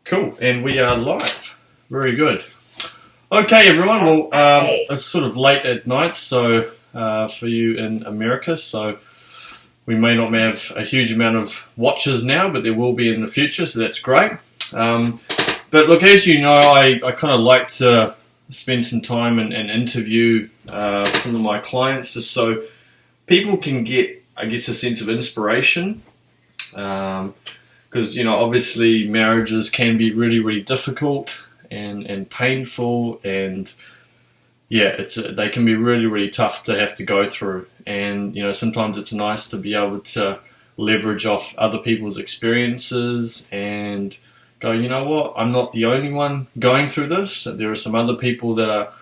Cool, and we are live. Very good. Okay, everyone. Well, it's sort of late at night, so for you in America, so we may not have a huge amount of watchers now, but there will be in the future, so that's great. But look, as you know, I kind of like to spend some time and interview some of my clients, just so people can get, I guess, a sense of inspiration. Because, obviously marriages can be really, really difficult and painful, and they can be really, really tough to have to go through. And, sometimes it's nice to be able to leverage off other people's experiences and go, you know what, I'm not the only one going through this. There are some other people that are,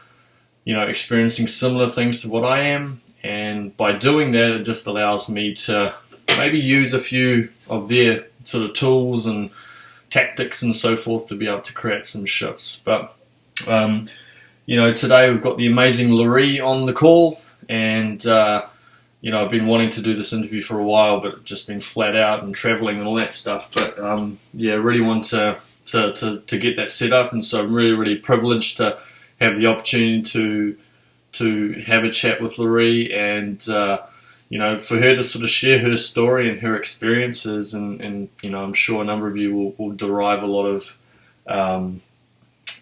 experiencing similar things to what I am. And by doing that, it just allows me to maybe use a few of their sort of tools and tactics and so forth to be able to create some shifts. But today we've got the amazing Loree on the call, and I've been wanting to do this interview for a while, but just been flat out and traveling and all that stuff. But really want to get that set up, and so I'm really, really privileged to have the opportunity to have a chat with Loree and for her to sort of share her story and her experiences, and I'm sure a number of you will derive a lot of,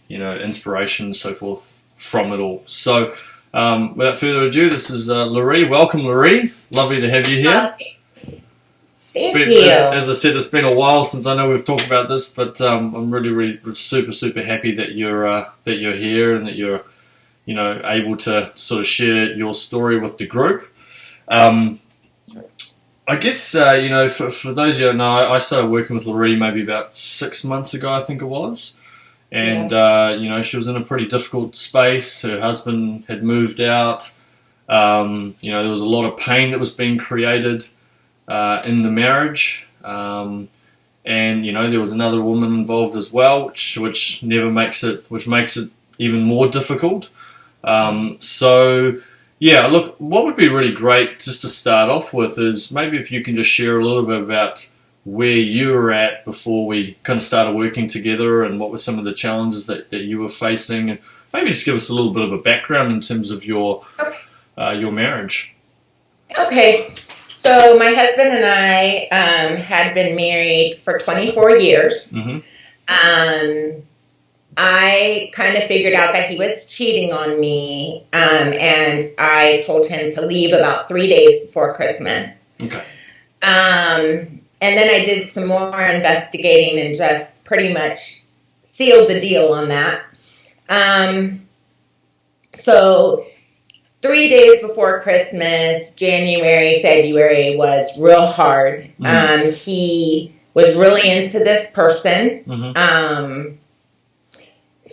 inspiration and so forth from it all. So, without further ado, this is Loree. Welcome, Loree. Lovely to have you here. Thank you. As I said, it's been a while since I know we've talked about this, but I'm really, really super, super happy that you're here and that you're, able to sort of share your story with the group. I guess, for those of you who know, I started working with Loree maybe about 6 months ago, I think it was. And, she was in a pretty difficult space. Her husband had moved out. There was a lot of pain that was being created in the marriage. And, there was another woman involved as well, which makes it even more difficult. Yeah, look, what would be really great just to start off with is maybe if you can just share a little bit about where you were at before we kind of started working together, and what were some of the challenges that you were facing, and maybe just give us a little bit of a background in terms of your marriage. Okay, so my husband and I had been married for 24 years. Mm-hmm. I kind of figured out that he was cheating on me, and I told him to leave about 3 days before Christmas. Okay. And then I did some more investigating and just pretty much sealed the deal on that. So 3 days before Christmas, January, February was real hard. Mm-hmm. He was really into this person. Mm-hmm.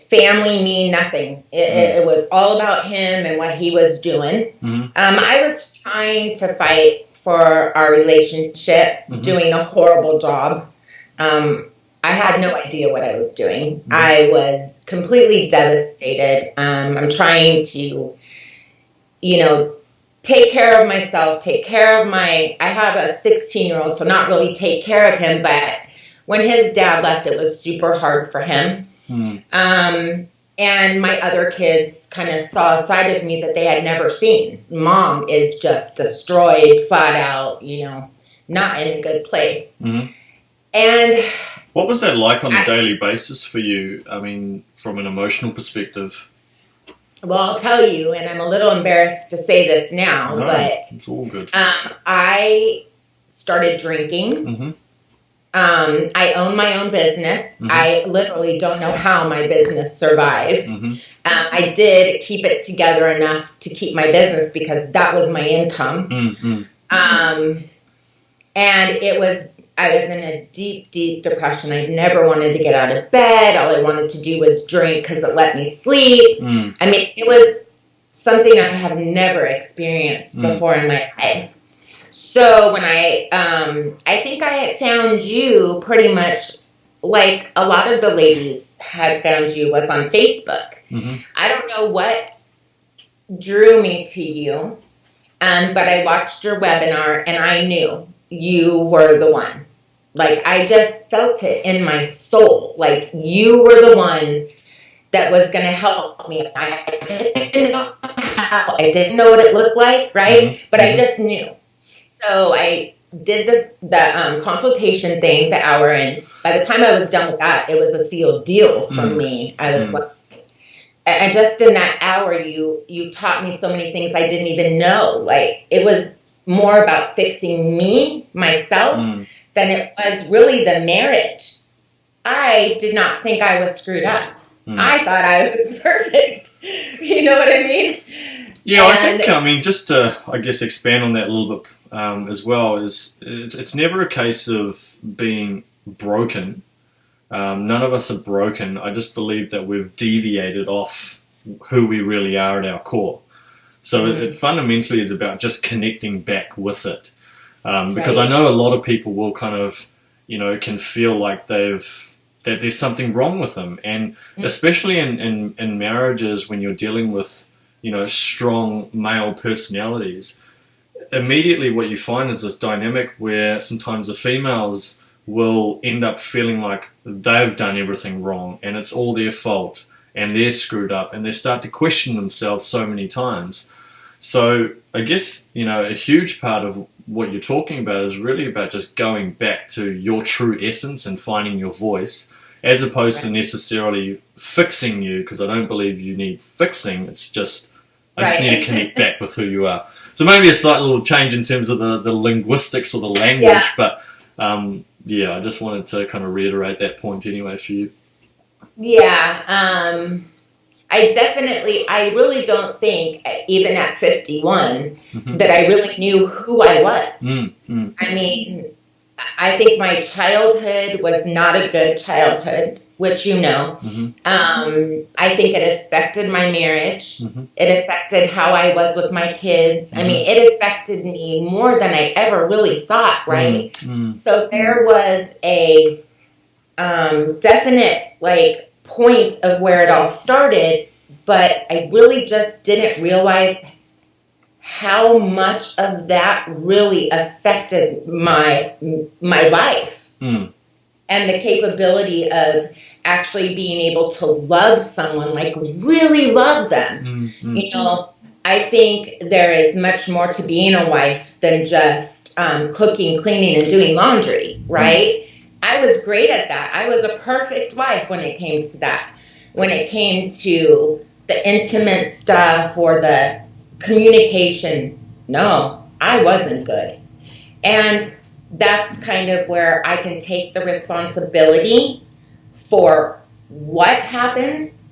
Family mean nothing. It was all about him and what he was doing. Mm-hmm. I was trying to fight for our relationship, mm-hmm. doing a horrible job. I had no idea what I was doing. Mm-hmm. I was completely devastated. I'm trying to, take care of myself, take care of I have a 16-year-old, so not really take care of him, but when his dad left, it was super hard for him. Mm. And my other kids kind of saw a side of me that they had never seen. Mom is just destroyed, flat out, not in a good place. Mm-hmm. And what was that like on a daily basis for you? I mean, from an emotional perspective. Well, I'll tell you, and I'm a little embarrassed to say this now, but it's all good. I started drinking. Mm-hmm. I own my own business. Mm-hmm. I literally don't know how my business survived. Mm-hmm. I did keep it together enough to keep my business because that was my income. Mm-hmm. And I was in a deep, deep depression. I never wanted to get out of bed. All I wanted to do was drink because it let me sleep. Mm. I mean, it was something I have never experienced before in my life. So when I think I had found you pretty much like a lot of the ladies had found you was on Facebook. Mm-hmm. I don't know what drew me to you, but I watched your webinar and I knew you were the one. Like, I just felt it in my soul. Like, you were the one that was going to help me. I didn't know how. I didn't know what it looked like, right? But I just knew. So I did the consultation thing, the hour, and by the time I was done with that, it was a sealed deal for me. I was like, and just in that hour, you taught me so many things I didn't even know. Like, it was more about fixing me, myself, than it was really the marriage. I did not think I was screwed up. I thought I was perfect. You know what I mean? Yeah, I think, just to, I guess, expand on that a little bit as well, is it's never a case of being broken. None of us are broken. I just believe that we've deviated off who we really are at our core. So it fundamentally is about just connecting back with it. Because I know a lot of people will kind of, can feel like that there's something wrong with them. And especially in marriages, when you're dealing with, strong male personalities, immediately what you find is this dynamic where sometimes the females will end up feeling like they've done everything wrong and it's all their fault and they're screwed up, and they start to question themselves so many times. So I guess, a huge part of what you're talking about is really about just going back to your true essence and finding your voice, as opposed to necessarily fixing you, because I don't believe you need fixing. It's just, I just need to connect back with who you are. So maybe a slight little change in terms of the linguistics or the language, but I just wanted to kind of reiterate that point anyway for you. Yeah, I really don't think, even at 51, that I really knew who I was. I mean, I think my childhood was not a good childhood, which you know. I think it affected my marriage. It affected how I was with my kids. I mean, it affected me more than I ever really thought, right? So there was a definite, point of where it all started, but I really just didn't realize how much of that really affected my life and the capability of actually being able to love someone, like really love them. I think there is much more to being a wife than just cooking, cleaning, and doing laundry, right? I was great at that. I was a perfect wife when it came to that. When it came to the intimate stuff or the communication, no, I wasn't good. And that's kind of where I can take the responsibility for what happens.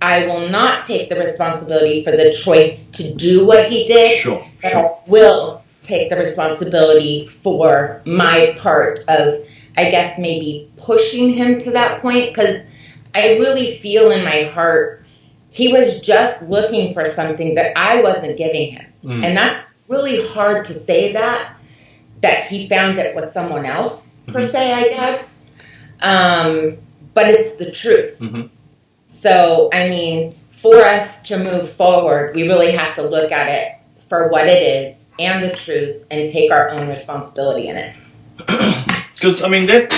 I will not take the responsibility for the choice to do what he did. But I will take the responsibility for my part of, I guess, maybe pushing him to that point, because I really feel in my heart he was just looking for something that I wasn't giving him. And that's really hard to say that he found it with someone else, per se, I guess. But it's the truth. So, I mean, for us to move forward, we really have to look at it for what it is and the truth and take our own responsibility in it. Because, I mean, that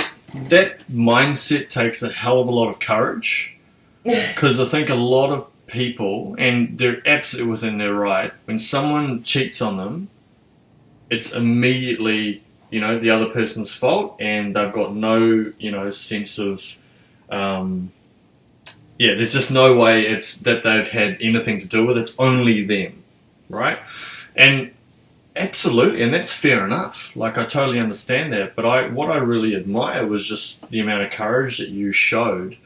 mindset takes a hell of a lot of courage. Because I think a lot of people, and they're absolutely within their right, when someone cheats on them, it's immediately, the other person's fault, and they've got no, sense of, there's just no way it's that they've had anything to do with it. It's only them, right? And absolutely, and that's fair enough. Like, I totally understand that. But what I really admire was just the amount of courage that you showed.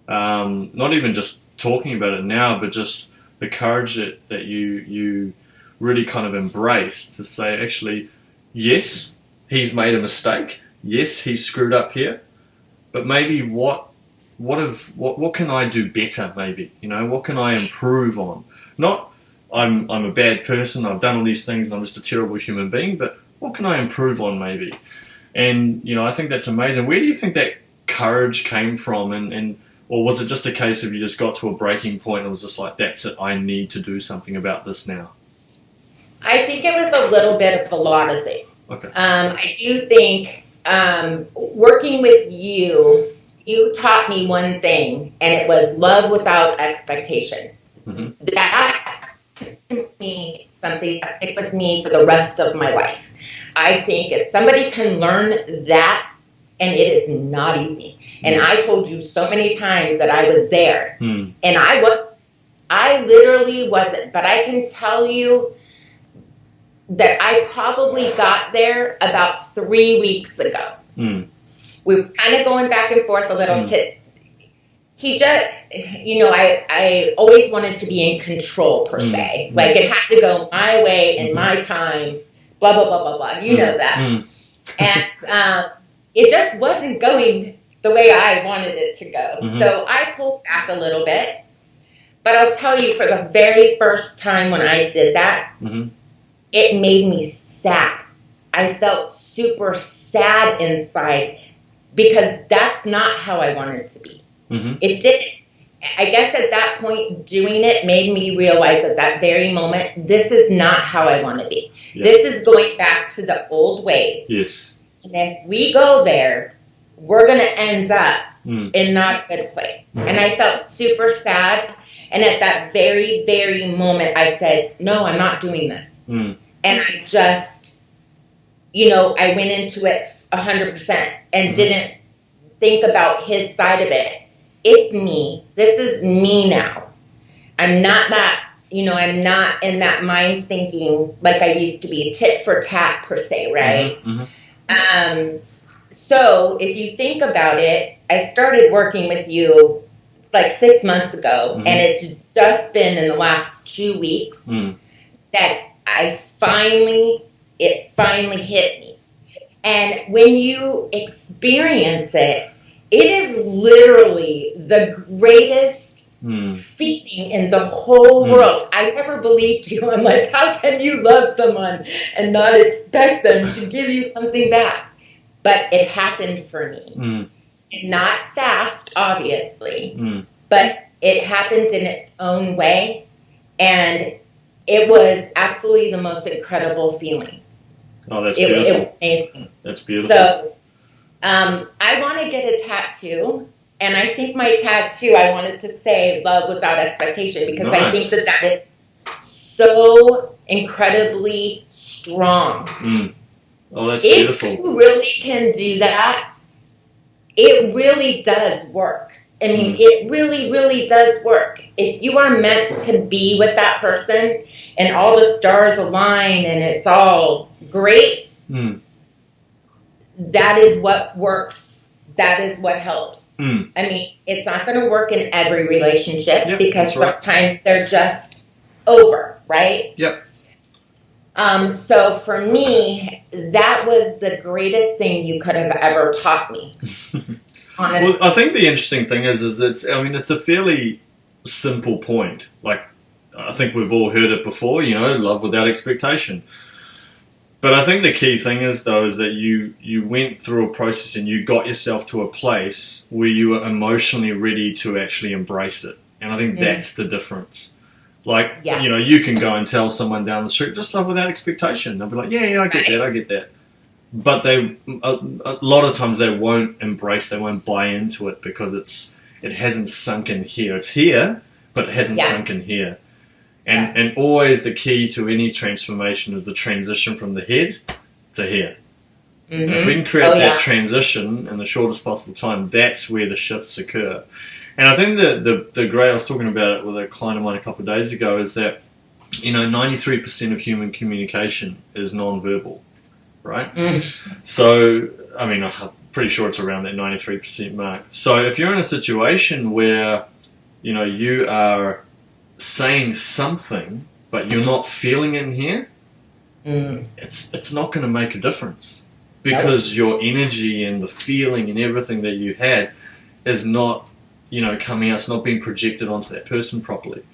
Not even just talking about it now, but just the courage that you really kind of embraced to say, actually, yes, he's made a mistake. Yes, he's screwed up here. But maybe what can I do better? Maybe, what can I improve on? Not I'm a bad person, I've done all these things, and I'm just a terrible human being, but what can I improve on maybe? And, I think that's amazing. Where do you think that courage came from? And or was it just a case of you just got to a breaking point and it was just like, that's it, I need to do something about this now? I think it was a little bit of a lot of things. Okay. I do think working with you, you taught me one thing, and it was love without expectation. Mm-hmm. That, to me, something that stick with me for the rest of my life. I think if somebody can learn that, and it is not easy. And I told you so many times that I was there, and I literally wasn't. But I can tell you that I probably got there about 3 weeks ago. We were kind of going back and forth a little. He just, I always wanted to be in control, per se. Like, it had to go my way and my time, blah, blah, blah, blah, blah. You know that. And it just wasn't going the way I wanted it to go. So I pulled back a little bit. But I'll tell you, for the very first time when I did that, it made me sad. I felt super sad inside because that's not how I wanted to be. It didn't. I guess at that point, doing it made me realize at that very moment, this is not how I want to be. This is going back to the old ways. Yes. And if we go there, we're going to end up in not a good place. And I felt super sad. And at that very, very moment, I said, no, I'm not doing this. And I just, I went into it 100% and didn't think about his side of it. It's me. This is me now. I'm not that, I'm not in that mind thinking like I used to be, tit for tat, per se, right? So if you think about it, I started working with you like 6 months ago, and it's just been in the last 2 weeks that it finally hit me. And when you experience it, it is literally the greatest feeling in the whole world. I never believed you. I'm like, how can you love someone and not expect them to give you something back? But it happened for me. Not fast, obviously, but it happens in its own way. And it was absolutely the most incredible feeling. Oh, that's beautiful. It was amazing. That's beautiful. So, I want to get a tattoo, and I think my tattoo, I wanted to say love without expectation, because I think that is so incredibly strong. Oh, that's beautiful. If you really can do that, it really does work. I mean, it really, really does work. If you are meant to be with that person and all the stars align and it's all great, that is what works. That is what helps. I mean, it's not going to work in every relationship because sometimes they're just over, right? So for me, that was the greatest thing you could have ever taught me. Honestly. Well, I think the interesting thing is it's a fairly simple point. Like, I think we've all heard it before, love without expectation. But I think the key thing is that you went through a process and you got yourself to a place where you were emotionally ready to actually embrace it. And I think that's the difference. Like, you can go and tell someone down the street, just love without expectation. They'll be like, yeah, I get that. But a lot of times they won't embrace, they won't buy into it because it hasn't sunk in here. It's here, but it hasn't sunk in here. And always the key to any transformation is the transition from the head to here. And if we can create that transition in the shortest possible time, that's where the shifts occur. And I think the great, I was talking about it with a client of mine a couple of days ago, is that 93% of human communication is non-verbal, right? So, I mean, I'm pretty sure it's around that 93% mark. So if you're in a situation where, you are saying something, but you're not feeling it in here, it's not going to make a difference because your energy and the feeling and everything that you had is not, coming out, it's not being projected onto that person properly.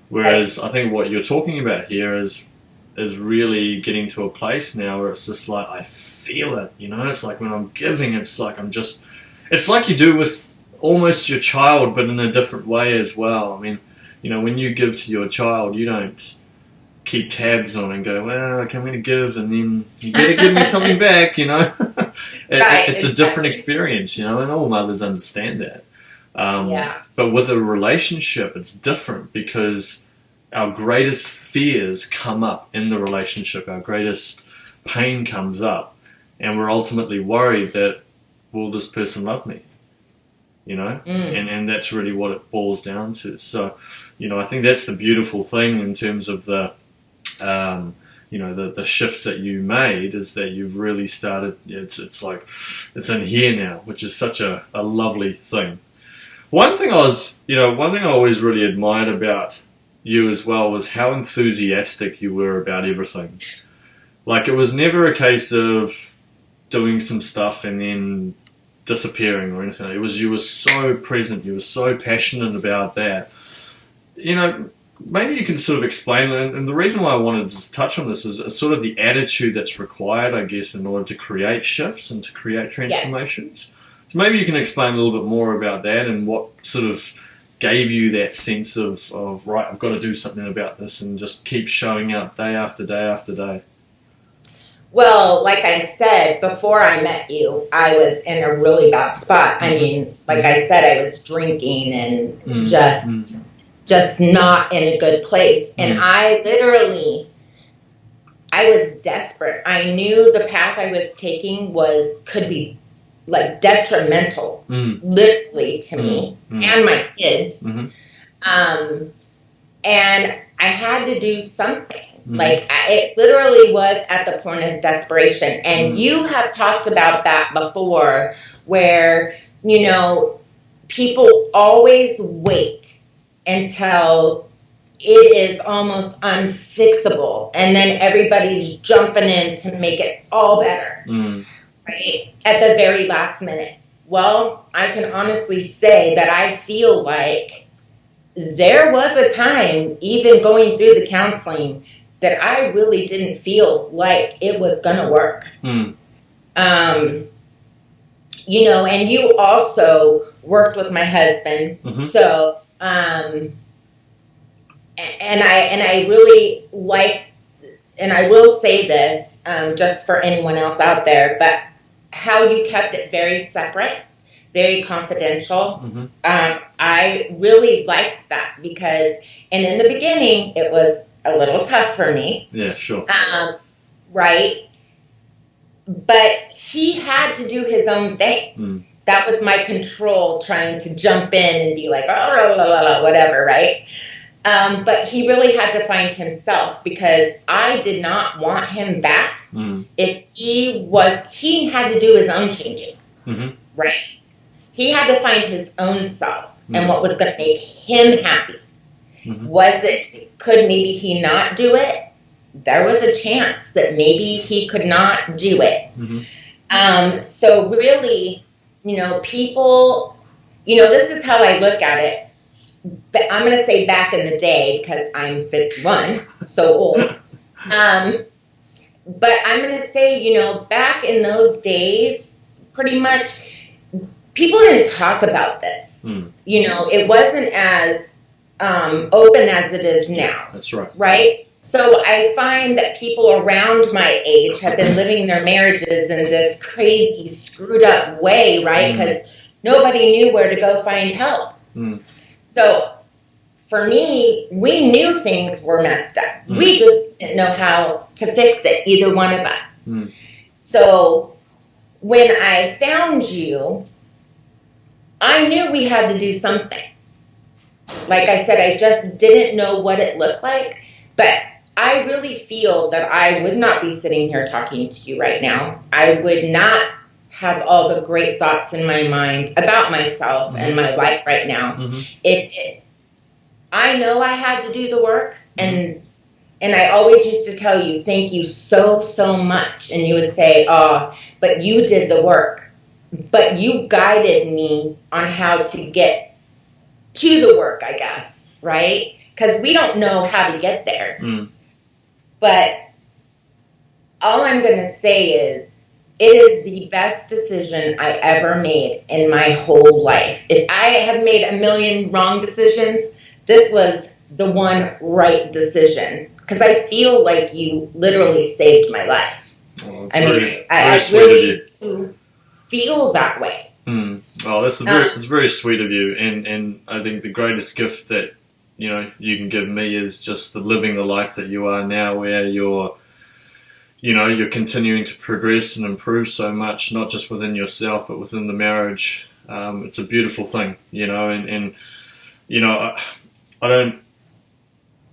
Whereas I think what you're talking about here is really getting to a place now where it's just like, I feel it, it's like when I'm giving, it's like it's like you do with almost your child, but in a different way as well. I mean, when you give to your child, you don't keep tabs on and go, well, okay, I'm going to give, and then you better give me something back, It's a different experience, and all mothers understand that. But with a relationship, it's different because our greatest fears come up in the relationship. Our greatest pain comes up, and we're ultimately worried that, will this person love me? And that's really what it boils down to. So, I think that's the beautiful thing in terms of the shifts that you made, is that you've really started, it's like, it's in here now, which is such a lovely thing. One thing I always really admired about you as well was how enthusiastic you were about everything. Like, it was never a case of doing some stuff and then disappearing or anything. You were so present, you were so passionate about that. Maybe you can sort of explain, and the reason why I wanted to touch on this is sort of the attitude that's required, I guess, in order to create shifts and to create transformations. Yes. So maybe you can explain a little bit more about that and what sort of gave you that sense of right, I've got to do something about this, and just keep showing up day after day after day. Well, like I said, before I met you, I was in a really bad spot. I mean, like I said, I was drinking and just not in a good place. And I was desperate. I knew the path I was taking could be like detrimental, literally, to me and my kids. And I had to do something. Like, it literally was at the point of desperation. And you have talked about that before, where, people always wait until it is almost unfixable, and then everybody's jumping in to make it all better, right? At the very last minute. Well, I can honestly say that I feel like there was a time, even going through the counseling, that I really didn't feel like it was going to work. And you also worked with my husband. So, and I really like, and I will say this, just for anyone else out there, but how you kept it very separate, very confidential. I really liked that because, and in the beginning, it was a little tough for me. Yeah, sure. Right. But he had to do his own thing. That was my control, trying to jump in and be like, whatever, right? But he really had to find himself, because I did not want him back if he had to do his own changing, right? He had to find his own self and what was going to make him happy. Could maybe he not do it? There was a chance that maybe he could not do it. So really, people, this is how I look at it. But I'm going to say back in the day, because I'm 51, so old. But I'm going to say, back in those days, pretty much, people didn't talk about this. It wasn't as open as it is now. That's right. Right? So I find that people around my age have been living their marriages in this crazy, screwed up way, right? Because nobody knew where to go find help. So for me, we knew things were messed up. We just didn't know how to fix it, either one of us. So when I found you, I knew we had to do something. Like I said, I just didn't know what it looked like, but I really feel that I would not be sitting here talking to you right now. I would not have all the great thoughts in my mind about myself and my life right now. I know I had to do the work, and I always used to tell you, thank you so, so much. And you would say, oh, but you did the work. But you guided me on how to get to the work, I guess, right? Because we don't know how to get there. But all I'm going to say is, it is the best decision I ever made in my whole life. If I have made a million wrong decisions, this was the one right decision. because I feel like you literally saved my life. Oh, I really do feel that way. Oh, that's it's very sweet of you, and I think the greatest gift that you can give me is just living the life that you are now, where you're continuing to progress and improve so much, not just within yourself but within the marriage. It's a beautiful thing, and I don't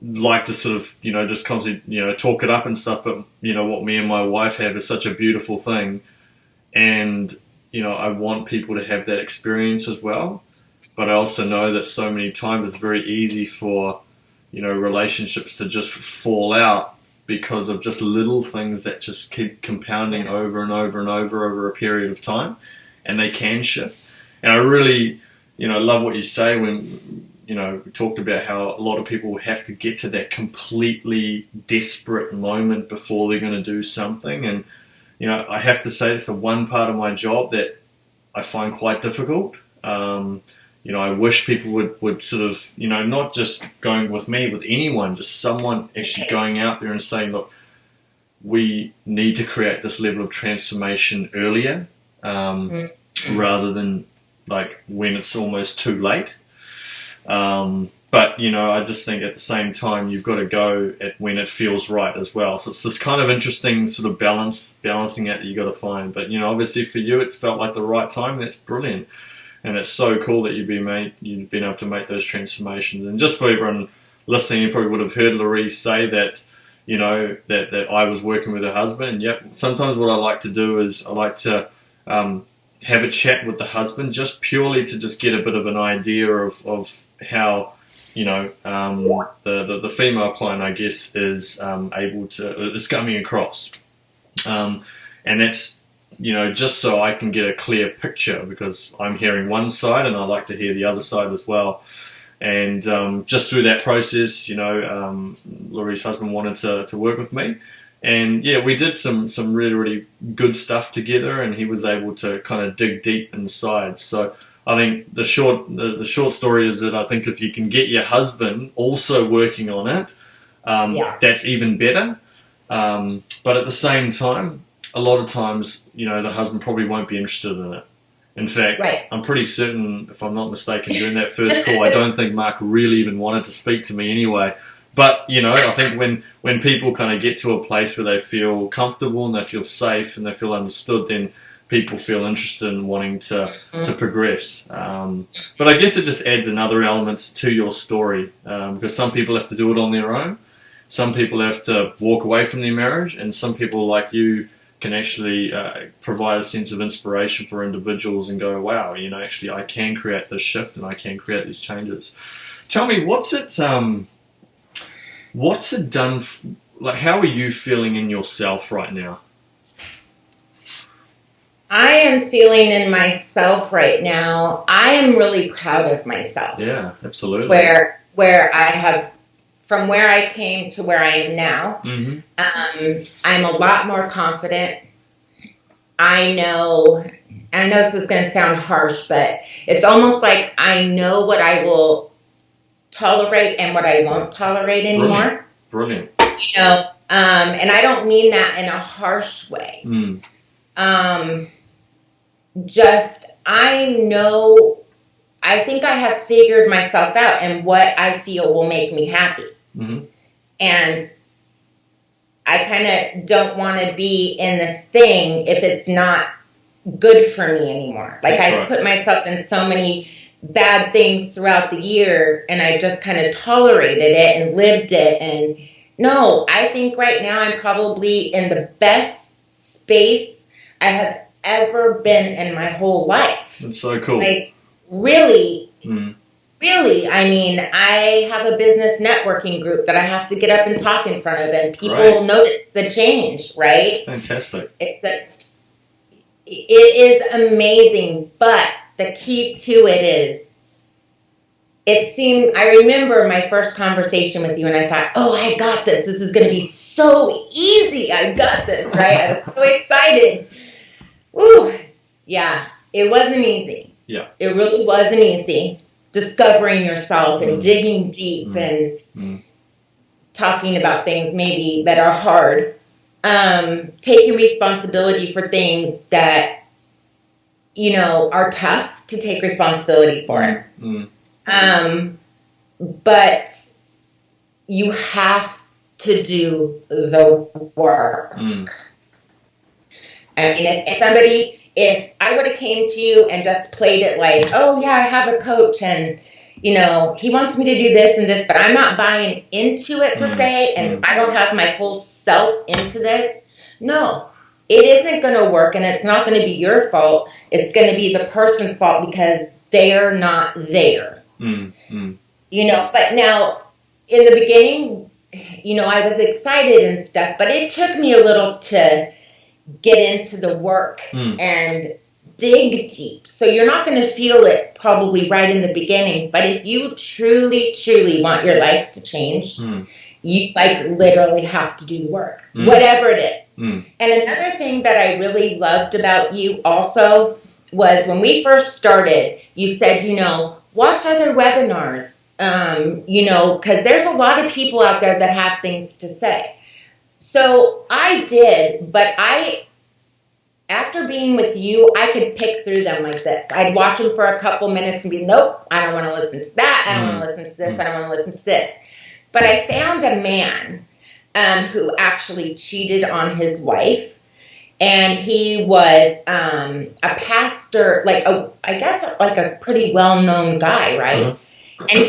like to sort of just constantly talk it up and stuff, but what me and my wife have is such a beautiful thing, and I want people to have that experience as well. But I also know that so many times it's very easy for relationships to just fall out because of just little things that just keep compounding over and over and over a period of time, and they can shift. And I really love what you say when we talked about how a lot of people have to get to that completely desperate moment before they're going to do something. And I have to say that's the one part of my job that I find quite difficult. I wish people would sort of, not just going with me, with anyone, just someone actually going out there and saying, look, we need to create this level of transformation earlier, rather than like when it's almost too late. But I just think at the same time you've got to go at when it feels right as well. So it's this kind of interesting sort of balancing act that you got to find. But obviously for you it felt like the right time. That's brilliant, and it's so cool that you've been able to make those transformations. And just for everyone listening, you probably would have heard Loree say that that I was working with her husband. And yep, sometimes what I like to do is I like to have a chat with the husband, just purely to just get a bit of an idea of how the female client, I guess, is coming across, and that's just so I can get a clear picture, because I'm hearing one side and I like to hear the other side as well. And just through that process, Loree's husband wanted to work with me. And yeah, we did some really, really good stuff together, and he was able to kind of dig deep inside. So I think the short story is that I think if you can get your husband also working on it, that's even better. But at the same time, a lot of times, the husband probably won't be interested in it. In fact, I'm pretty certain, if I'm not mistaken, during that first call, I don't think Mark really even wanted to speak to me anyway. But, I think when people kind of get to a place where they feel comfortable and they feel safe and they feel understood, then people feel interested in wanting to progress. But I guess it just adds another element to your story, because some people have to do it on their own. Some people have to walk away from their marriage, and some people like you can actually provide a sense of inspiration for individuals and go, wow, actually I can create this shift and I can create these changes. Tell me, what's it done? Like, how are you feeling in yourself right now? I am feeling in myself right now. I am really proud of myself. Yeah, absolutely. Where I have, from where I came to where I am now, I'm a lot more confident. I know this is going to sound harsh, but it's almost like I know what I will tolerate and what I won't tolerate anymore. Brilliant. And I don't mean that in a harsh way. Just, I think I have figured myself out and what I feel will make me happy. And I kind of don't want to be in this thing if it's not good for me anymore. Like, I've put myself in so many bad things throughout the year, and I just kind of tolerated it and lived it. And no, I think right now I'm probably in the best space I have ever been in my whole life. That's so cool. Like, really, really, I mean, I have a business networking group that I have to get up and talk in front of, and people notice the change, right? Fantastic. It is amazing, but the key to it is, I remember my first conversation with you, and I thought, oh, I got this. This is going to be so easy. I got this, right? I was so excited. Ooh, yeah, it wasn't easy. Yeah. It really wasn't easy. Discovering yourself and digging deep. And talking about things maybe that are hard, taking responsibility for things that, you know, are tough to take responsibility for. But you have to do the work. I mean, if I would have came to you and just played it like, oh yeah, I have a coach and, you know, he wants me to do this and this, but I'm not buying into it per se, and I don't have my whole self into this. No, it isn't going to work, and it's not going to be your fault. It's going to be the person's fault because they're not there. You know, but now in the beginning, you know, I was excited and stuff, but it took me a little to get into the work and dig deep. So you're not going to feel it probably right in the beginning, but if you truly, truly want your life to change, you like literally have to do the work, whatever it is. And another thing that I really loved about you also was when we first started, you said, you know, watch other webinars, you know, because there's a lot of people out there that have things to say. So I did, but after being with you, I could pick through them like this. I'd watch them for a couple minutes and be, nope, I don't want to listen to that. I don't want to listen to this. I don't want to listen to this. But I found a man who actually cheated on his wife. And he was a pastor, I guess a pretty well-known guy, right? And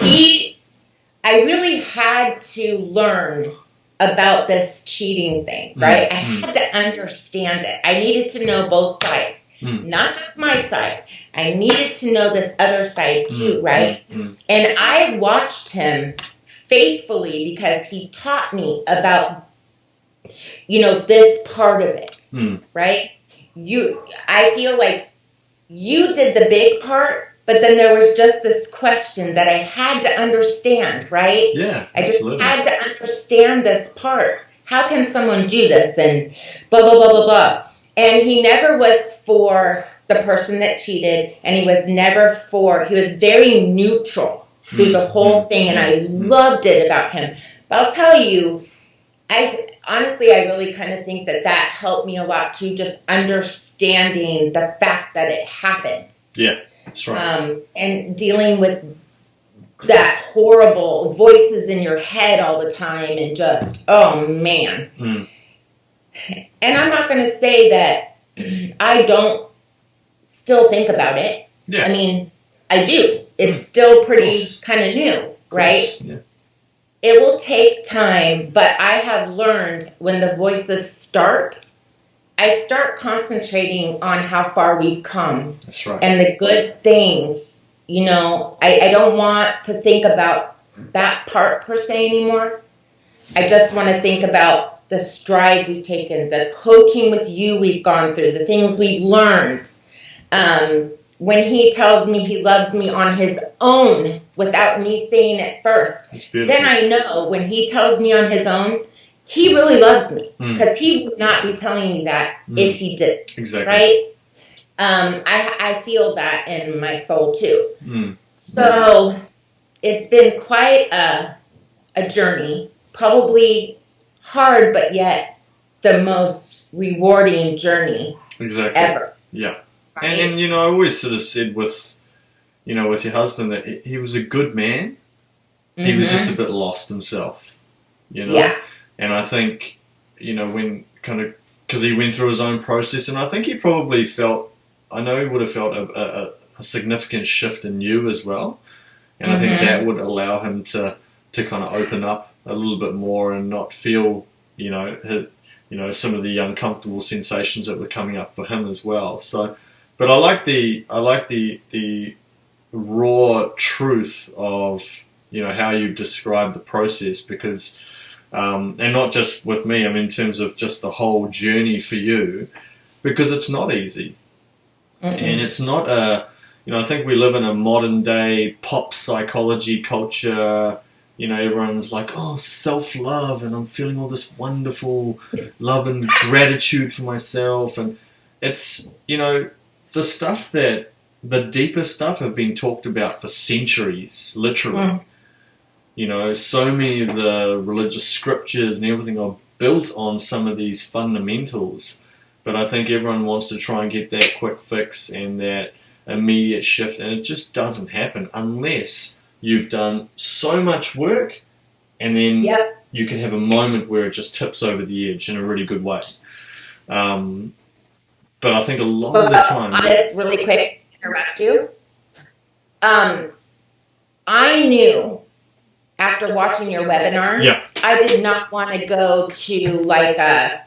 I really had to learn about this cheating thing, right? I had to understand it. I needed to know both sides, not just my side. I needed to know this other side too, right? And I watched him faithfully because he taught me about, you know, this part of it, right? I feel like you did the big part, but then there was just this question that I had to understand, right? Yeah, I just absolutely. had to understand this part. How can someone do this? And blah, blah, blah, blah, blah. And he never was for the person that cheated, and he was very neutral through the whole thing, and I loved it about him. But I'll tell you, honestly, I really kind of think that helped me a lot too, just understanding the fact that it happened. Yeah, that's right. And dealing with that horrible voices in your head all the time and just, oh man. And I'm not going to say that I don't still think about it. Yeah. I mean, I do. It's still pretty kind of new, right? Yeah. It will take time, but I have learned when the voices start, I start concentrating on how far we've come. That's right. And the good things, you know, I don't want to think about that part per se anymore. I just want to think about the strides we've taken, the coaching with you we've gone through, the things we've learned. When he tells me he loves me on his own without me saying it first, then I know when he tells me on his own, he really loves me, because he would not be telling me that if he didn't. Exactly. Right? I feel that in my soul too. So it's been quite a journey, probably hard, but yet the most rewarding journey ever. Yeah. Right? And you know, I always sort of said with your husband that he was a good man. He was just a bit lost himself, you know. Yeah. And I think, you know, when because he went through his own process, and I think he probably felt, I know he would have felt a significant shift in you as well. And I think that would allow him to kind of open up a little bit more and not feel, you know, some of the uncomfortable sensations that were coming up for him as well. So, but I like the raw truth of, you know, how you describe the process, because, and not just with me, I mean, in terms of just the whole journey for you, because it's not easy. And it's not you know, I think we live in a modern day pop psychology culture. You know, everyone's like, oh, self-love, and I'm feeling all this wonderful love and gratitude for myself. And it's, you know, the deeper stuff have been talked about for centuries, literally. You know, so many of the religious scriptures and everything are built on some of these fundamentals. But I think everyone wants to try and get that quick fix and that immediate shift, and it just doesn't happen unless you've done so much work, and then you can have a moment where it just tips over the edge in a really good way. But I think a lot of the time... I'll just really quick interrupt you. I knew after watching your webinar, I did not want to go to like a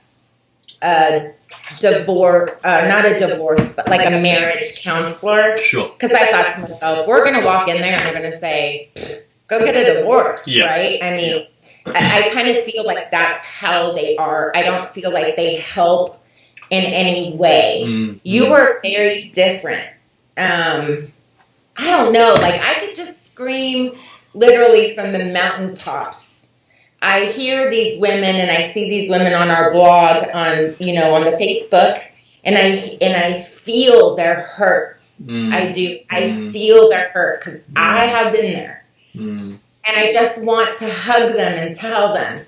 divorce, not a divorce, but like a marriage counselor. Sure. Because I thought to myself, we're going to walk in there and they're going to say, go get a divorce, right? I mean, I kind of feel like that's how they are. I don't feel like they help in any way. You are very different. I don't know. Like, I could just scream literally from the mountaintops. I hear these women and I see these women on our blog on the Facebook, and I feel their hurts. I do. I feel their hurt because I have been there. And I just want to hug them and tell them,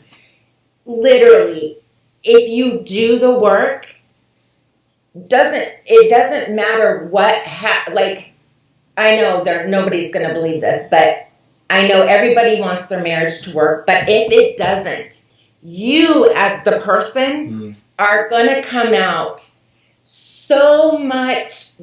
literally, if you do the work, it doesn't matter what, I know nobody's going to believe this, but I know everybody wants their marriage to work, but if it doesn't, you as the person are going to come out so much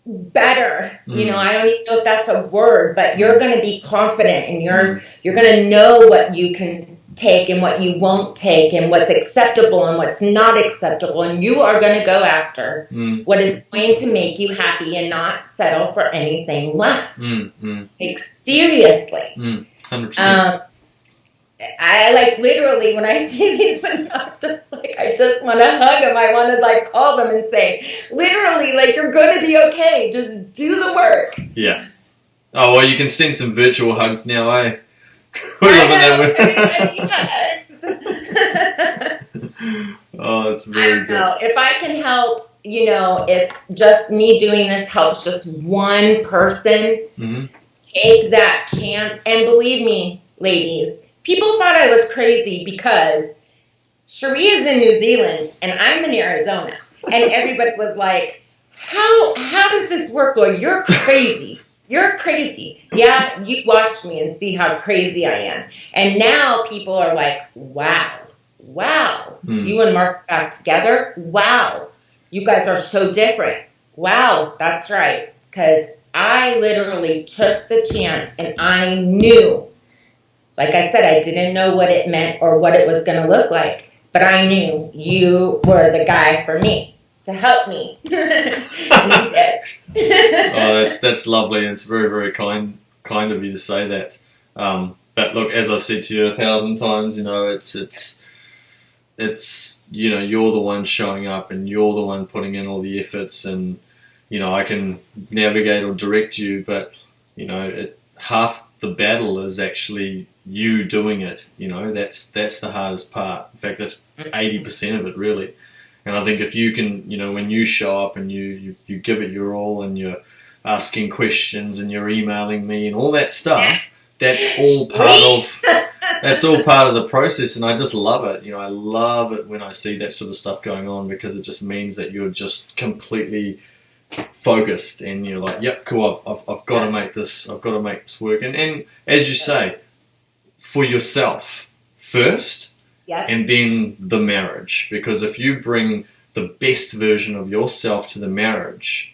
better. I don't even know if that's a word, but you're going to be confident, and you're going to know what you can take and what you won't take, and what's acceptable and what's not acceptable, and you are going to go after what is going to make you happy and not settle for anything less. Like, seriously. 100%. I literally, when I see these women, I'm just like, I just want to hug them. I want to call them and say, literally, you're going to be okay. Just do the work. Yeah. Oh, well, you can send some virtual hugs now, eh? We're loving that. Oh, that's very good. If I can help, if just me doing this helps just one person take that chance. And believe me, ladies, people thought I was crazy because Sheree is in New Zealand and I'm in Arizona. And everybody was like, how does this work, Lord? You're crazy. You're crazy. Yeah, you watch me and see how crazy I am. And now people are like, wow. You and Mark got together? Wow. You guys are so different. Wow, that's right. Because I literally took the chance and I knew. Like I said, I didn't know what it meant or what it was going to look like, but I knew you were the guy for me to help me. You did. Oh, that's lovely. It's very, very kind of you to say that. But look, as I've said to you 1,000 times, it's you're the one showing up and you're the one putting in all the efforts, and I can navigate or direct you, but half the battle is actually you doing it. That's the hardest part. In fact, that's 80% of it, really. And I think if you can, when you show up and you give it your all, and you're asking questions and you're emailing me and all that stuff, that's all part of the process. And I just love it. I love it when I see that sort of stuff going on, because it just means that you're just completely focused and you're like, yep, cool, I've got to make this work. And as you say, for yourself first, and then the marriage. Because if you bring the best version of yourself to the marriage,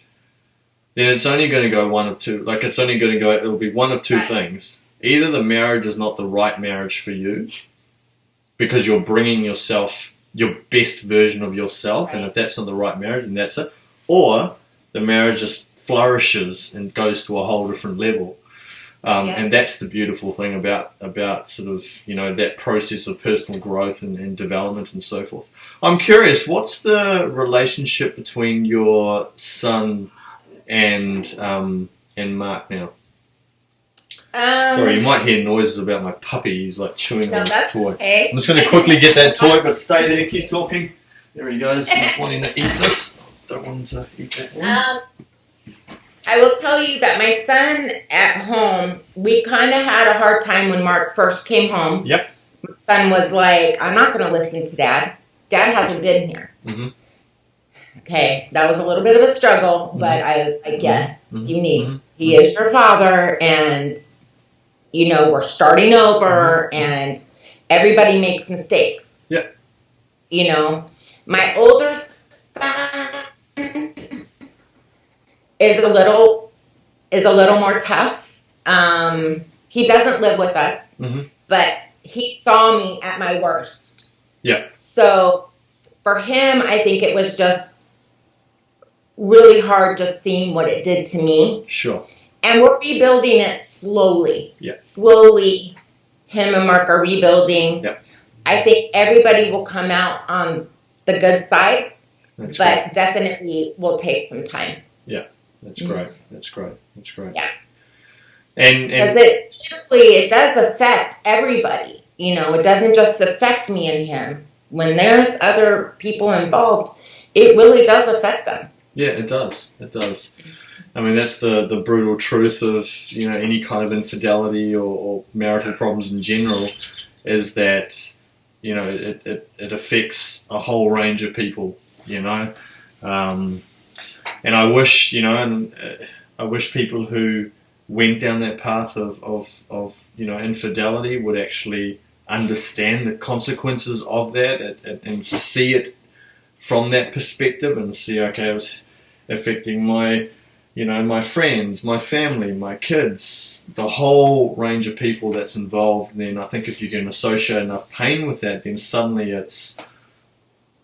then it's only going to go one of two. It'll be one of two things. Either the marriage is not the right marriage for you, because you're bringing yourself, your best version of yourself, and if that's not the right marriage, then that's it. Or the marriage just flourishes and goes to a whole different level. And that's the beautiful thing about sort of, that process of personal growth and development and so forth. I'm curious, what's the relationship between your son and Mark now? Sorry, you might hear noises about my puppy. He's chewing on his toy. Okay. I'm just going to quickly get that toy, but stay there, keep talking. There he goes. He's wanting to eat this. Don't want him to eat that one. I will tell you that my son at home, we kind of had a hard time when Mark first came home. Yep. My son was like, I'm not going to listen to Dad. Dad hasn't been here. Mm-hmm. Okay, that was a little bit of a struggle, but I was like, yes, you need. He is your father, and, we're starting over, and everybody makes mistakes. Yeah. My older son is a little more tough. He doesn't live with us, but he saw me at my worst. Yeah. So for him, I think it was just really hard just seeing what it did to me. Sure. And we're rebuilding it slowly. Yeah. Slowly, him and Mark are rebuilding. Yeah. I think everybody will come out on the good side, That's but great. definitely will take some time. Yeah. That's great. That's great. That's great. Yeah. And Because it does affect everybody. It doesn't just affect me and him. When there's other people involved, it really does affect them. yeah, it does. It does. I mean, that's the brutal truth of any kind of infidelity or marital problems in general, is that it affects a whole range of people. And I wish I wish people who went down that path of infidelity would actually understand the consequences of that and see it from that perspective, and see, okay, it was affecting my friends, my family, my kids, the whole range of people that's involved. Then I think if you can associate enough pain with that, then suddenly it's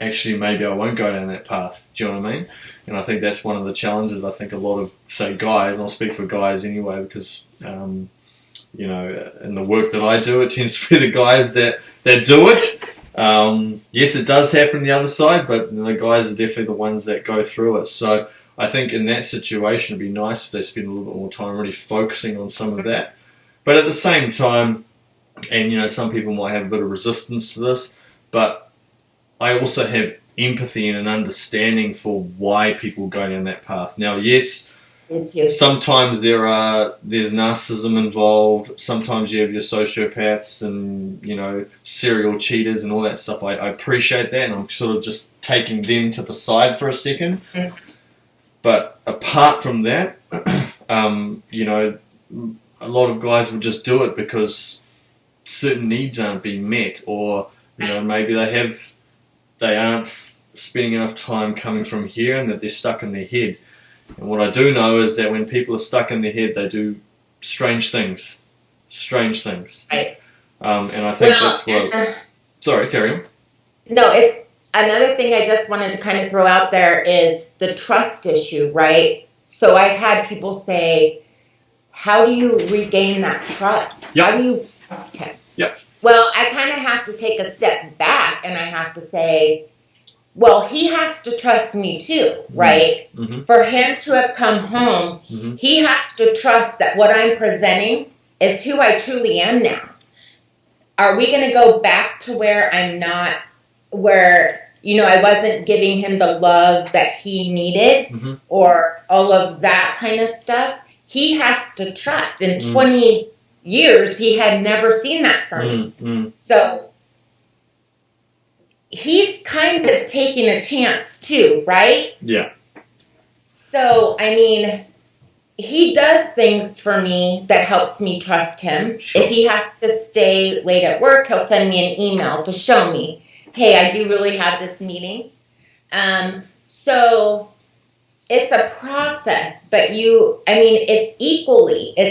actually, maybe I won't go down that path. Do you know what I mean? And I think that's one of the challenges. I think a lot of, say, guys, and I'll speak for guys anyway, because in the work that I do, it tends to be the guys that do it. Yes, it does happen on the other side, but the guys are definitely the ones that go through it. So I think in that situation, it'd be nice if they spend a little bit more time really focusing on some of that. But at the same time, and some people might have a bit of resistance to this, but I also have empathy and an understanding for why people go down that path. Now, yes, sometimes there's narcissism involved. Sometimes you have your sociopaths and serial cheaters and all that stuff. I appreciate that, and I'm sort of just taking them to the side for a second. But apart from that, a lot of guys will just do it because certain needs aren't being met, or maybe they aren't spending enough time coming from here, and that they're stuck in their head. And what I do know is that when people are stuck in their head, they do strange things. Right. And I think that's what... Sorry, carry on. No, it's another thing I just wanted to kind of throw out there is the trust issue, right? So I've had people say, how do you regain that trust? Yep. How do you trust him? Yep. Well, I kind of have to take a step back, and I have to say, well, he has to trust me too, right? Mm-hmm. For him to have come home, he has to trust that what I'm presenting is who I truly am now. Are we going to go back to where I'm not, where, I wasn't giving him the love that he needed, or all of that kind of stuff? He has to trust. In 20 years, he had never seen that from me. So he's kind of taking a chance too, right? Yeah. So, I mean, he does things for me that helps me trust him. Sure. If he has to stay late at work, he'll send me an email to show me, hey, I do really have this meeting. So it's a process, but it's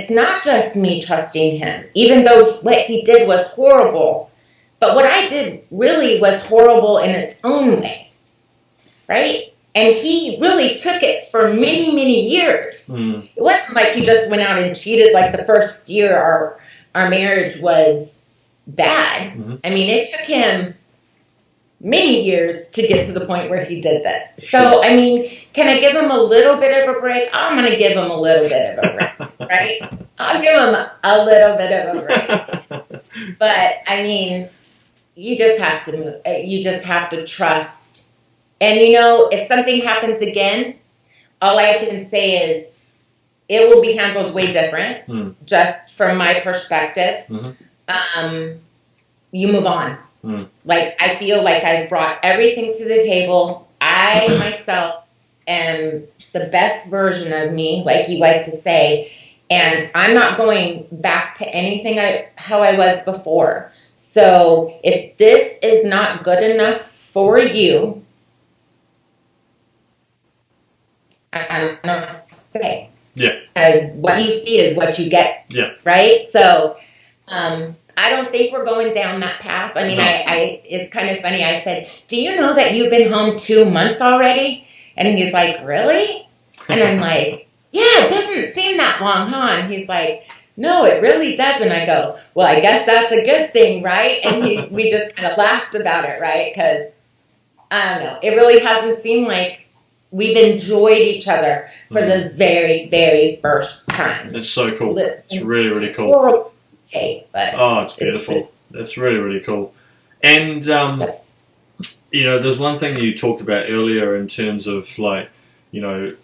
not just me trusting him, even though what he did was horrible. But what I did really was horrible in its own way, right? And he really took it for many, many years. It wasn't like he just went out and cheated. Like the first year our marriage was bad. I mean, it took him many years to get to the point where he did this. Sure. So, I mean, can I give him a little bit of a break? I'm going to give him a little bit of a break, right? I'll give him a little bit of a break. But, I mean, you just have to move. You just have to trust. And, if something happens again, all I can say is, it will be handled way different, Mm. just from my perspective. Mm-hmm. You move on. Mm. Like, I feel like I've brought everything to the table. I myself am the best version of me, like you like to say, and I'm not going back to anything how I was before. So if this is not good enough for you, I don't know what to say. Yeah. Because what you see is what you get. Yeah. Right? So I don't think we're going down that path. I mean, No. it's kind of funny. I said, do you know that you've been home 2 months already? And he's like, really? And I'm like, yeah, it doesn't seem that long, huh? And he's like, no, it really doesn't. I go, well, I guess that's a good thing, right? And we just kind of laughed about it, right? Because, I don't know, it really hasn't seemed like we've enjoyed each other for the very, very first time. It's so cool. It's really, really cool. Horrible to say, but it's beautiful. That's really, really cool. And, there's one thing you talked about earlier in terms of, like,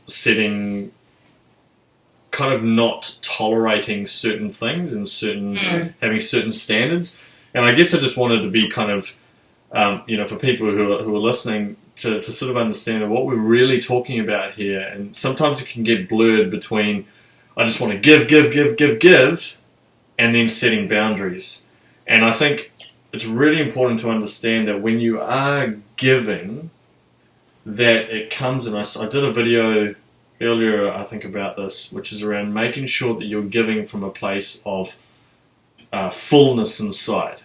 setting, kind of not tolerating certain things and having certain standards. And I guess I just wanted to be kind of, for people who are listening, to sort of understand what we're really talking about here. And sometimes it can get blurred between, I just want to give, and then setting boundaries. And I think it's really important to understand that when you are giving, that it comes, and I did a video earlier, I think, about this, which is around making sure that you're giving from a place of fullness inside,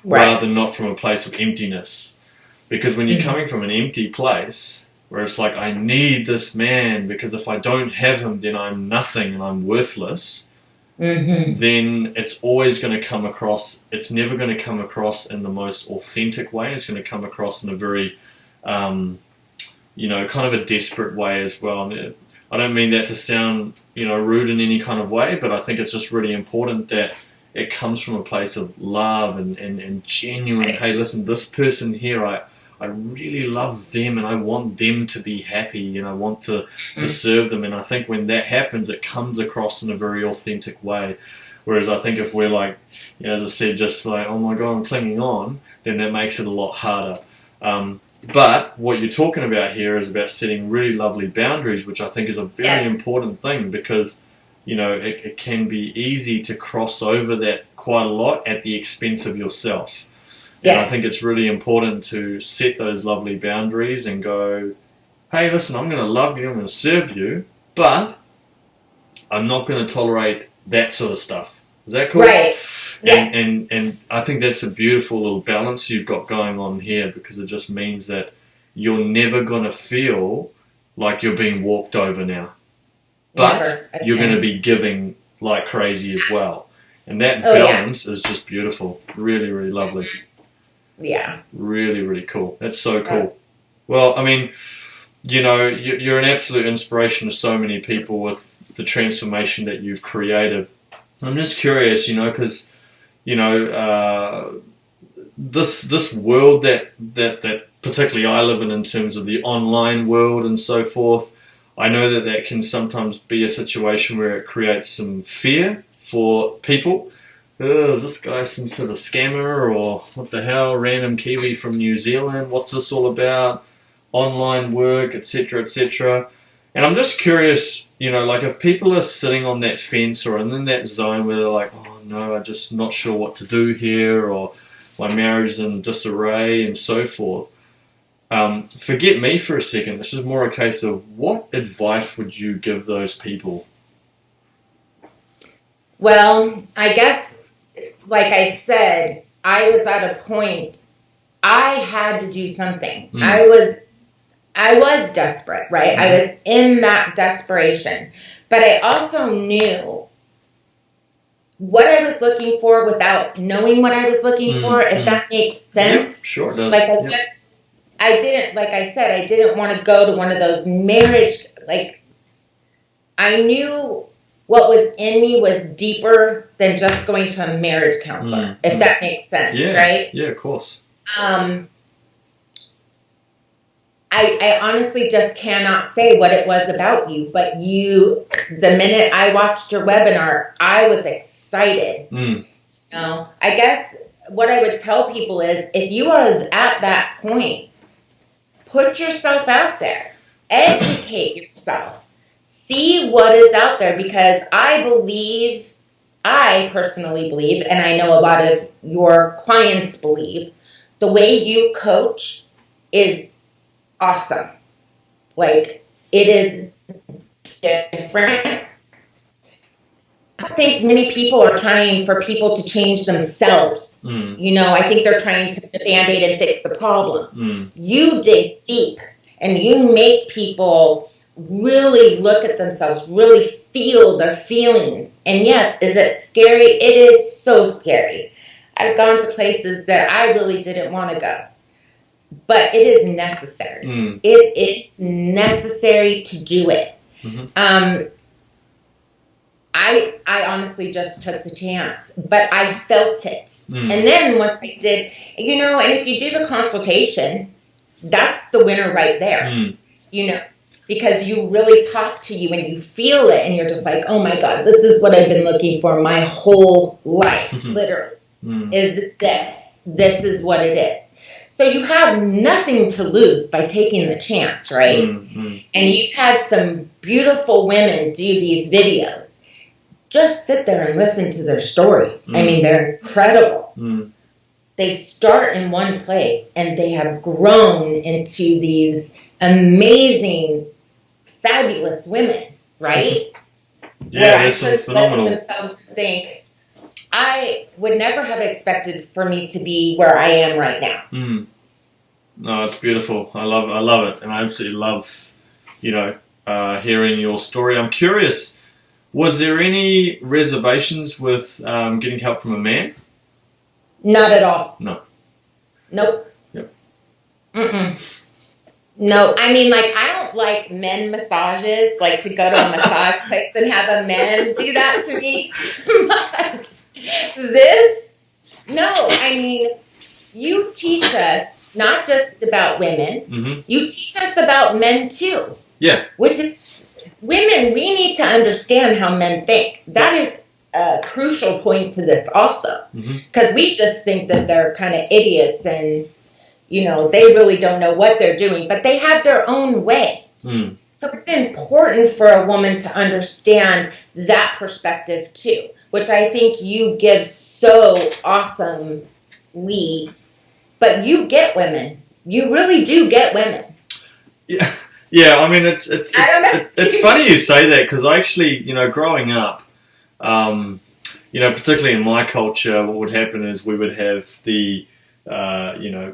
rather than not from a place of emptiness. Because when you're coming from an empty place, where it's like, I need this man, because if I don't have him, then I'm nothing and I'm worthless, then it's always going to come across, it's never going to come across in the most authentic way. It's going to come across in a very, kind of a desperate way as well. And I don't mean that to sound, rude in any kind of way, but I think it's just really important that it comes from a place of love and genuine, hey, listen, this person here, I really love them and I want them to be happy and I want to serve them. And I think when that happens, it comes across in a very authentic way. Whereas I think if we're like, as I said, just like, oh my God, I'm clinging on, then that makes it a lot harder. But what you're talking about here is about setting really lovely boundaries, which I think is a very important thing, because, it can be easy to cross over that quite a lot at the expense of yourself. And I think it's really important to set those lovely boundaries and go, hey, listen, I'm going to love you, I'm going to serve you, but I'm not going to tolerate that sort of stuff. Is that cool? Right. Yeah. And I think that's a beautiful little balance you've got going on here, because it just means that you're never going to feel like you're being walked over now. But you're going to be giving like crazy as well. And that balance is just beautiful. Really, really lovely. Yeah. Really, really cool. That's so cool. Well, I mean, you're an absolute inspiration to so many people with the transformation that you've created. I'm just curious, because, this world that particularly I live in terms of the online world and so forth, I know that can sometimes be a situation where it creates some fear for people. Is this guy some sort of scammer, or what the hell, random Kiwi from New Zealand? What's this all about? Online work, etc., etc. And I'm just curious, like if people are sitting on that fence or in that zone where they're like, oh no, I'm just not sure what to do here, or my marriage is in disarray and so forth. Forget me for a second. This is more a case of, what advice would you give those people? Well, I guess, like I said, I was at a point, I had to do something. I was desperate, right? I was in that desperation. But I also knew what I was looking for without knowing what I was looking for, if that makes sense. Yep, sure it does. Like I didn't, like I said, I didn't want to go to one of those marriage, like, I knew what was in me was deeper than just going to a marriage counselor, if that makes sense, right? Yeah, of course. I honestly just cannot say what it was about you, but the minute I watched your webinar, I was excited. I guess what I would tell people is if you are at that point, put yourself out there, educate yourself, see what is out there, because I personally believe, and I know a lot of your clients believe, the way you coach is awesome. Like, it is different. I think many people are trying for people to change themselves. I think they're trying to put a Band-Aid and fix the problem. You dig deep and you make people really look at themselves, really feel their feelings. And yes, is it scary? It is so scary. I've gone to places that I really didn't want to go. But it is necessary. It is necessary to do it. I honestly just took the chance, but I felt it. And then once I did, and if you do the consultation, that's the winner right there, because you really talk to you and you feel it and you're just like, oh my God, this is what I've been looking for my whole life, literally, is this. This is what it is. So you have nothing to lose by taking the chance, right? And you've had some beautiful women do these videos. Just sit there and listen to their stories. I mean, they're incredible. They start in one place and they have grown into these amazing, fabulous women, right? Yeah, there's some phenomenal. Themselves to think, I would never have expected for me to be where I am right now. No, it's beautiful. I love it, and I absolutely love, hearing your story. I'm curious. Was there any reservations with getting help from a man? Not at all. No. Nope. Yep. No, I mean, I don't like men massages, like to go to a massage place and have a man do that to me. But I mean, you teach us not just about women, you teach us about men too. Yeah. Which is, women, we need to understand how men think. That is a crucial point to this also. Because we just think that they're kind of idiots and, they really don't know what they're doing. But they have their own way. So it's important for a woman to understand that perspective too. Which I think you give so awesomely. But you get women. You really do get women. Yeah. Yeah, I mean, it's funny you say that, because I actually, growing up, particularly in my culture, what would happen is we would have the,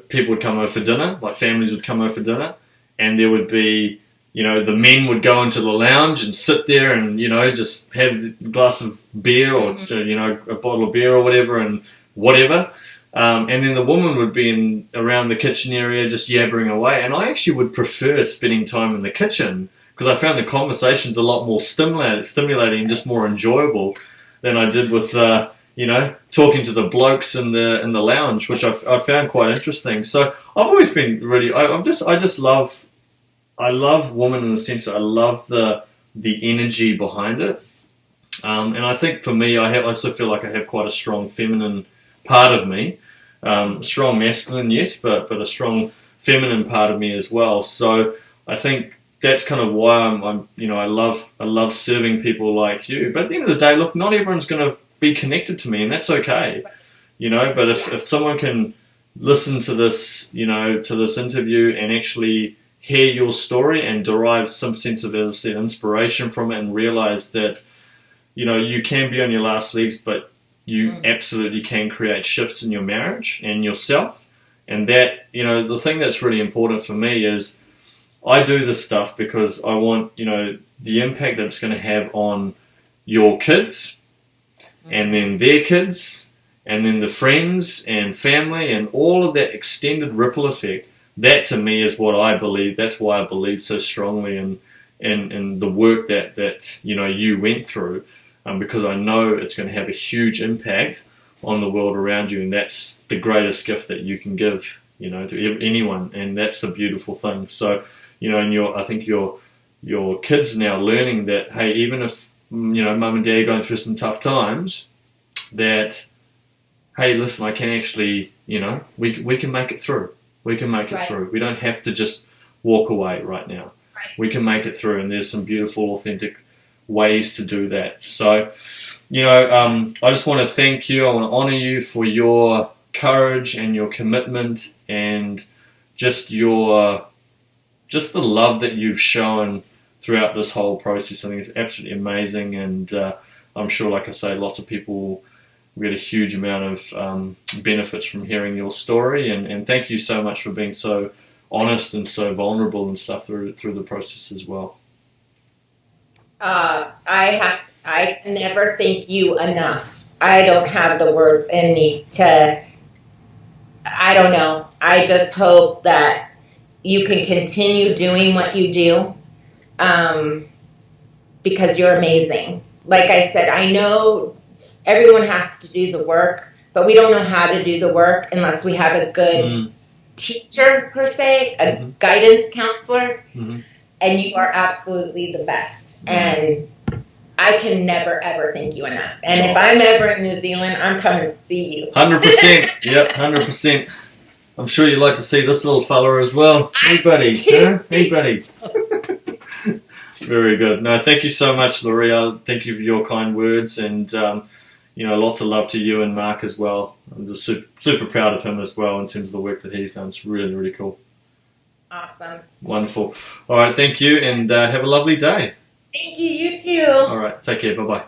people would come over for dinner, like families would come over for dinner, and there would be, the men would go into the lounge and sit there and, just have a glass of beer or, a bottle of beer or whatever and whatever. And then the woman would be around the kitchen area just yabbering away. And I actually would prefer spending time in the kitchen because I found the conversations a lot more stimulating and just more enjoyable than I did with, talking to the blokes in the lounge, which I found quite interesting. So I've always been really, I love women in the sense that I love the energy behind it. And I think for me, I also feel like I have quite a strong feminine part of me. Strong masculine, yes, but a strong feminine part of me as well. So I think that's kind of why I love serving people like you. But at the end of the day, look, not everyone's going to be connected to me, and that's okay. But if someone can listen to this, to this interview and actually hear your story and derive some sense of, as I said, inspiration from it, and realize that, you can be on your last legs, but you absolutely can create shifts in your marriage and yourself. And that, the thing that's really important for me is I do this stuff because I want, the impact that it's going to have on your kids and then their kids and then the friends and family and all of that extended ripple effect. That to me is what I believe. That's why I believe so strongly in the work that you went through. Because I know it's going to have a huge impact on the world around you, and that's the greatest gift that you can give you know, to anyone, and that's the beautiful thing. So, you know, and I think your kids now learning that, hey, even if, you know, mum and dad are going through some tough times, that, hey, listen, I can actually, you know, we can make it through. We can make it through. We don't have to just walk away right now. We can make it through, and there's some beautiful, authentic ways to do that. So, you know, I just want to thank you. I want to honor you for your courage and your commitment, and just the love that you've shown throughout this whole process. I think it's absolutely amazing, and I'm sure, like I say, lots of people will get a huge amount of benefits from hearing your story. And thank you so much for being so honest and so vulnerable and stuff through the process as well. I never thank you enough. I don't have the words in me to. I don't know. I just hope that you can continue doing what you do, because you're amazing. Like I said, I know everyone has to do the work, but we don't know how to do the work unless we have a good teacher, per se, a guidance counselor, and you are absolutely the best. And I can never, ever thank you enough. And if I'm ever in New Zealand, I'm coming to see you. 100%. Yep, 100%. I'm sure you'd like to see this little fella as well. Hey, buddy. Huh? Hey, buddy. Very good. No, thank you so much, Loree. Thank you for your kind words, and you know, lots of love to you and Mark as well. I'm just super proud of him as well in terms of the work that he's done. It's really, really cool. Awesome. Wonderful. All right, thank you, and have a lovely day. Thank you. You too. All right, take care. Bye-bye.